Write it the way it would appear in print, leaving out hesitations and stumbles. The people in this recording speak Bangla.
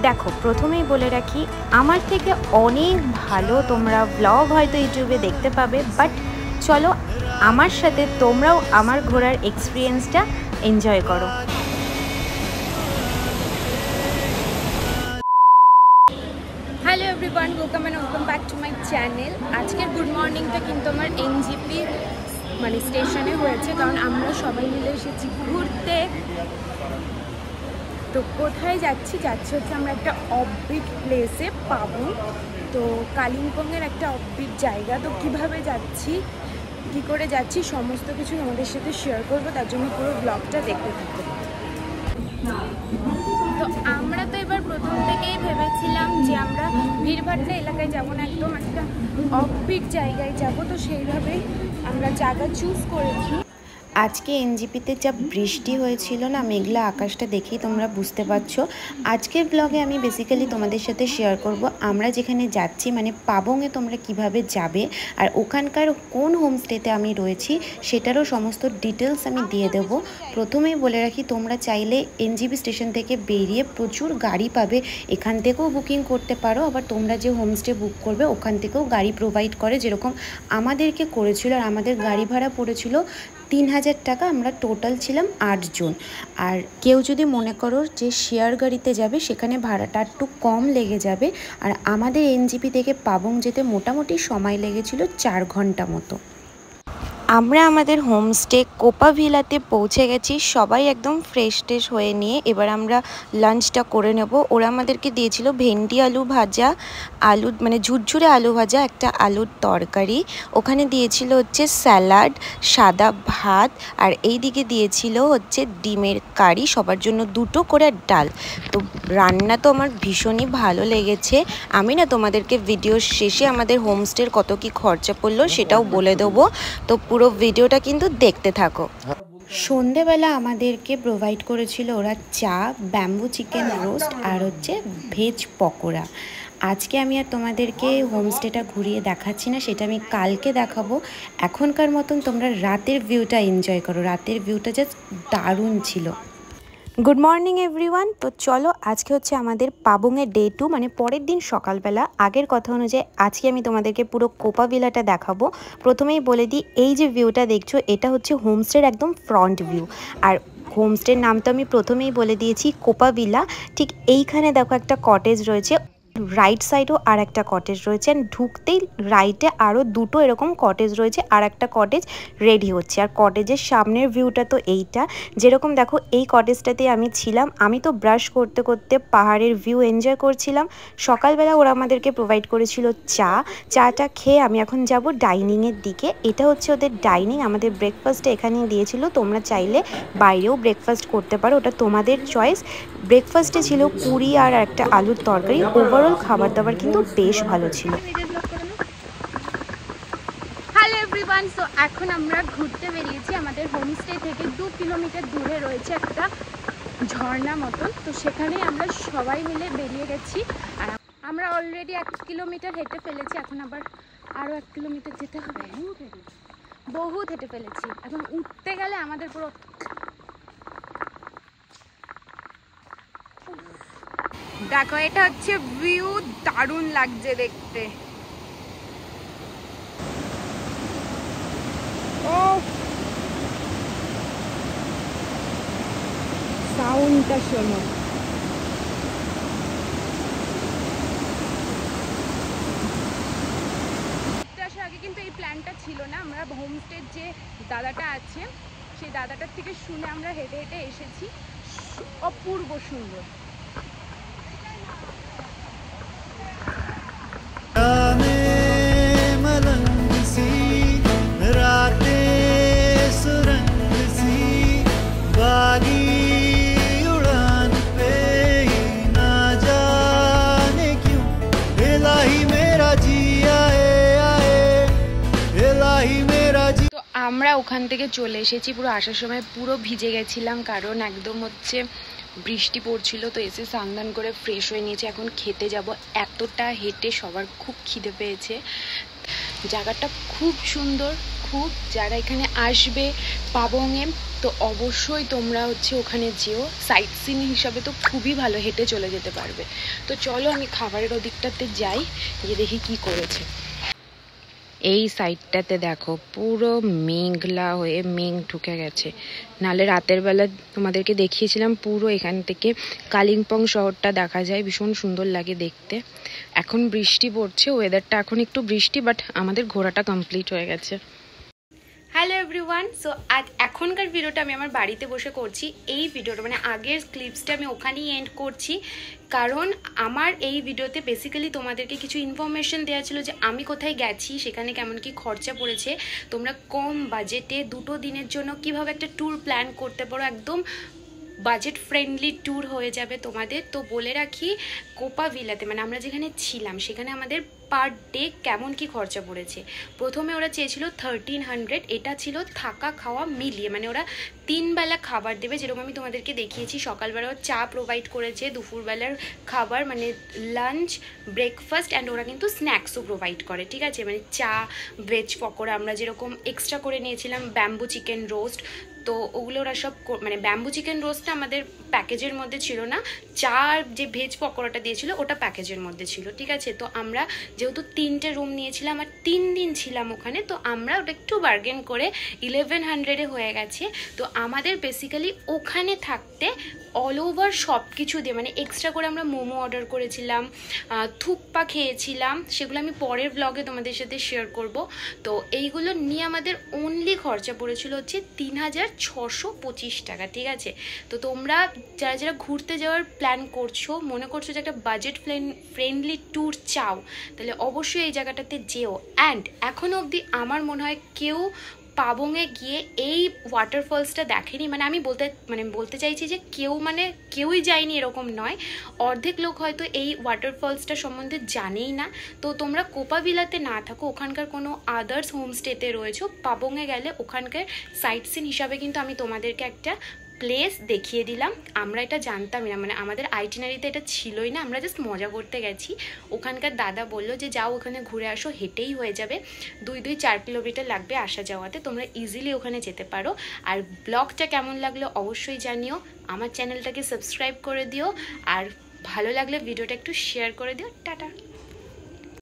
দেখো প্রথমেই বলে রাখি, আমার থেকে অনেক ভালো তোমরা ব্লগ হয়তো ইউটিউবে দেখতে পাবে, বাট চলো আমার সাথে তোমরাও আমার ঘোরার এক্সপিরিয়েন্সটা এনজয় করো। Hello everyone, welcome and welcome back to my channel. আজকের গুড মর্নিংটা কিন্তু আমার এনজিপি মানে স্টেশনে হয়েছে, কারণ আমরা সবাই মিলে এসেছি ঘুরতে। তো কোথায় যাচ্ছি হচ্ছে আমরা একটা অফবিট প্লেসে পাবো। তো কালিম্পংয়ের একটা অফবিট জায়গা। তো কিভাবে যাচ্ছি, কী করে যাচ্ছি, সমস্ত কিছু আমাদের সাথে শেয়ার করবো, তার জন্য পুরো ব্লগটা দেখতে থাকবো। তো আমরা তো এবার প্রথম থেকেই ভেবেছিলাম যে আমরা ভিড়ভাট্টা এলাকায় যাব না, একদম একটা অফবিট জায়গায় যাব। তো সেইভাবেই আমরা জায়গা চুজ করেছি। আজকে এনজিপিতে যা বৃষ্টি হয়েছিল না, মেঘলা আকাশটা দেখেই তোমরা বুঝতে পারছো। আজকের ব্লগে আমি বেসিক্যালি তোমাদের সাথে শেয়ার করব আমরা যেখানে যাচ্ছি, মানে পাবংয়ে তোমরা কিভাবে যাবে আর ওখানকার কোন হোমস্টেতে আমি রয়েছি সেটারও সমস্ত ডিটেলস আমি দিয়ে দেব। প্রথমেই বলে রাখি, তোমরা চাইলে এনজিপি স্টেশন থেকে বেরিয়ে প্রচুর গাড়ি পাবে, এখান থেকেও বুকিং করতে পারো। আবার তোমরা যে হোমস্টে বুক করবে ওখান থেকেও গাড়ি প্রোভাইড করে, যেরকম আমাদেরকে করেছিল। আর আমাদের গাড়ি ভাড়া পড়েছিল 3000 টাকা। আমরা টোটাল ছিলাম 8 জন। আর কেউ যদি মনে করো যে শেয়ার গাড়িতে যাবে, সেখানে ভাড়াটা একটু কম লেগে যাবে। আর আমাদের এনজিপি থেকে পাবং যেতে মোটামুটি সময় লেগেছিল 4 ঘন্টা মতো। আমরা আমাদের হোমস্টে কোপা ভিলাতে পৌঁছে গেছি, সবাই একদম ফ্রেশ ট্রেশ হয়ে নিয়ে এবার আমরা লাঞ্চটা করে নেব। ওরা আমাদেরকে দিয়েছিল ভেন্ডি আলু ভাজা, আলু মানে ঝুরঝুরে আলু ভাজা, একটা আলুর তরকারি, ওখানে দিয়েছিল হচ্ছে স্যালাড, সাদা ভাত, আর এই দিকে দিয়েছিল হচ্ছে ডিমের কারি, সবার জন্য 2টো করে ডাল। তো রান্না তো আমার ভীষণই ভালো লেগেছে। আমি না তোমাদেরকে ভিডিওর শেষে আমাদের হোমস্টের কত কি খরচা পড়লো সেটাও বলে দেবো, তো পুরো ভিডিওটা কিন্তু দেখতে থাকো। সন্ধেবেলা আমাদেরকে প্রোভাইড করেছিল ওরা চা, ব্যাম্বু চিকেন রোস্ট আর হচ্ছে ভেজ পকোড়া। আজকে আমি আর তোমাদেরকে হোমস্টেটা ঘুরিয়ে দেখাচ্ছি না, সেটা আমি কালকে দেখাবো। এখনকার মতন তোমরা রাতের ভিউটা এনজয় করো। রাতের ভিউটা জাস্ট দারুণ ছিল। Good morning everyone. তো চলো, আজকে হচ্ছে আমাদের পাবংয়ের ডে 2, মানে পরের দিন সকালবেলা। আগের কথা অনুযায়ী আজকে আমি তোমাদেরকে পুরো কোপা ভিলাটা দেখাবো। প্রথমেই বলে দিই, এই যে ভিউটা দেখছো এটা হচ্ছে হোমস্টের একদম ফ্রন্ট ভিউ। আর হোমস্টের নাম তো আমি প্রথমেই বলে দিয়েছি, কোপা ভিলা। ঠিক এইখানে দেখো একটা কটেজ রয়েছে, রাইট সাইডেও আর একটা কটেজ রয়েছে, আর ঢুকতেই রাইটে আরও 2টো এরকম কটেজ রয়েছে, আর একটা কটেজ রেডি হচ্ছে। আর কটেজের সামনের ভিউটা তো এইটা, যেরকম দেখো এই কটেজটাতে আমি ছিলাম। আমি তো ব্রাশ করতে করতে পাহাড়ের ভিউ এনজয় করছিলাম। সকালবেলা ওরা আমাদেরকে প্রোভাইড করেছিল চাটা খেয়ে আমি এখন যাব ডাইনিংয়ের দিকে। এটা হচ্ছে ওদের ডাইনিং। আমাদের ব্রেকফাস্টে এখানেই দিয়েছিল, তোমরা চাইলে বাইরেও ব্রেকফাস্ট করতে পারো, ওটা তোমাদের চয়েস। ব্রেকফাস্টে ছিল পুরি আর একটা আলুর তরকারি। ওভারঅল খাবার দাবার কিন্তু বেশ ভালো ছিল। হ্যালো এভরিওয়ান, সো এখন আমরা ঘুরতে বেরিয়েছি। আমাদের হোমস্টে থেকে 2 কিলোমিটার দূরে রয়েছে একটা ঝর্ণা মতন, তো সেখানে আমরা সবাই মিলে বেরিয়ে গেছি। আর আমরা অলরেডি 1 কিলোমিটার হেঁটে ফেলেছি, এখন আবার আরও 1 কিলোমিটার যেতে হবে। বহুত হেঁটে ফেলেছি, এখন উঠতে গেলে আমাদের পুরো দেখো, এটা হচ্ছে ভিউ, দারুণ লাগছে দেখতে। ও সাউন্ডটা শোনো। আগে কিন্তু এই প্ল্যানটা ছিল না, আমরা হোমস্টের যে দাদাটা আছে সেই দাদাটার থেকে শুনে আমরা হেঁটে হেঁটে এসেছি। অপূর্ব সুন্দর। আমরা ওখান থেকে চলে এসেছি, পুরো আসার সময় পুরো ভিজে গেছিলাম, কারণ একদম হচ্ছে বৃষ্টি পড়ছিল। তো এসে স্নান করে ফ্রেশ হয়ে নিয়েছি, এখন খেতে যাব। এতটা হেঁটে সবার খুব খিদে পেয়েছে। জায়গাটা খুব সুন্দর, খুব। যারা এখানে আসবে পাবংয়ে তো অবশ্যই তোমরা ওখানে যেও, সাইট সিন হিসাবে তো খুবই ভালো, হেঁটে চলে যেতে পারবে। তো চলো আমি খাবারের ওদিকটাতে যাই, গিয়ে দেখি কি করেছে। এই সাইডটাতে দেখো পুরো মেঘলা হয়ে মেঘ ঢুকে গেছে, নালে রাতের বেলা তোমাদেরকে দেখিয়েছিলাম পুরো এখান থেকে কালিম্পং শহরটা দেখা যায়, ভীষণ সুন্দর লাগে দেখতে। এখন বৃষ্টি পড়ছে, ওয়েদারটা এখন একটু বৃষ্টি, বাট আমাদের ঘোরাটা কমপ্লিট হয়ে গেছে। হ্যালো এভরিওয়ান, সো আজ এখনকার ভিডিওটা আমি আমার বাড়িতে বসে করছি। এই ভিডিওটা মানে আগের ক্লিপসটা আমি ওখানেই এন্ড করছি, কারণ আমার এই ভিডিওতে বেসিক্যালি তোমাদেরকে কিছু ইনফরমেশন দেওয়া ছিল যে আমি কোথায় গেছি, সেখানে কেমন কি খরচা পড়েছে, তোমরা কম বাজেটে 2 দিনের জন্য কিভাবে একটা ট্যুর প্ল্যান করতে পারো, একদম বাজেট ফ্রেন্ডলি ট্যুর হয়ে যাবে তোমাদের। তো বলে রাখি, কোপা ভিলাতে মানে আমরা যেখানে ছিলাম সেখানে আমাদের পার ডে কেমন কি খরচা পড়েছে। প্রথমে ওরা চেয়েছিল 1300, এটা ছিল থাকা খাওয়া মিলিয়ে, মানে ওরা 3 বেলা খাবার দেবে, যেরকম আমি তোমাদেরকে দেখিয়েছি। সকালবেলাও চা প্রোভাইড করেছে, দুপুরবেলার খাবার মানে লাঞ্চ, ব্রেকফাস্ট অ্যান্ড ওরা কিন্তু স্ন্যাক্সও প্রোভাইড করে, ঠিক আছে। মানে চা, ভেজ পকোড়া, আমরা যেরকম এক্সট্রা করে নিয়েছিলাম ব্যাম্বু চিকেন রোস্ট, তো ওগুলো ওরা সব মানে ব্যাম্বু চিকেন রোস্টটা আমাদের প্যাকেজের মধ্যে ছিল না, চার যে ভেজ পকোড়াটা দিয়েছিল ওটা প্যাকেজের মধ্যে ছিল, ঠিক আছে। তো আমরা যেহেতু 3টে রুম নিয়েছিলাম আর 3 দিন ছিলাম ওখানে, তো আমরা ওটা একটু বার্গেন করে 1100-এ হয়ে গেছে। তো আমাদের বেসিক্যালি ওখানে থাকতে অল ওভার সব কিছু দিয়ে, মানে এক্সট্রা করে আমরা মোমো অর্ডার করেছিলাম, থুপ্পা খেয়েছিলাম, সেগুলো আমি পরের ব্লগে তোমাদের সাথে শেয়ার করব। তো এইগুলো নিয়ে আমাদের অনলি খরচা পড়েছিল হচ্ছে 3625 টাকা, ঠিক আছে। তো তোমরা যারা যারা ঘুরতে যাওয়ার প্ল্যান করছো, মনে করছো যে একটা বাজেট ফ্রেন্ডলি ট্যুর চাও, তাহলে অবশ্যই এই জায়গাটাতে যেও। অ্যান্ড এখনও অবধি আমার মনে হয় কেউ পাবংয়ে গিয়ে এই ওয়াটারফলসটা দেখেনি, মানে আমি বলতে চাইছি যে কেউই যায়নি এরকম নয়, অর্ধেক লোক হয়তো এই ওয়াটারফলসটা সম্বন্ধে জানেই না। তো তোমরা কোপা ভিলাতে না থাকো, ওখানকার কোনো আদার্স হোমস্টেতে রয়েছো, পাবংয়ে গেলে ওখানকার সাইট সিন হিসাবে কিন্তু আমি তোমাদেরকে একটা প্লেস দেখিয়ে দিলাম। আমরা এটা জানতামই না, মানে আমাদের আইটিনারিতে এটা ছিলই না, আমরা জাস্ট মজা করতে গেছি। ওখানকার দাদা বললো যে যাও ওখানে ঘুরে আসো, হেঁটেই হয়ে যাবে, 2-4 কিলোমিটার লাগবে আসা যাওয়াতে, তোমরা ইজিলি ওখানে যেতে পারো। আর ব্লগটা কেমন লাগলো অবশ্যই জানিও, আমার চ্যানেলটাকে সাবস্ক্রাইব করে দিও, আর ভালো লাগলে ভিডিওটা একটু শেয়ার করে দিও। টাটা।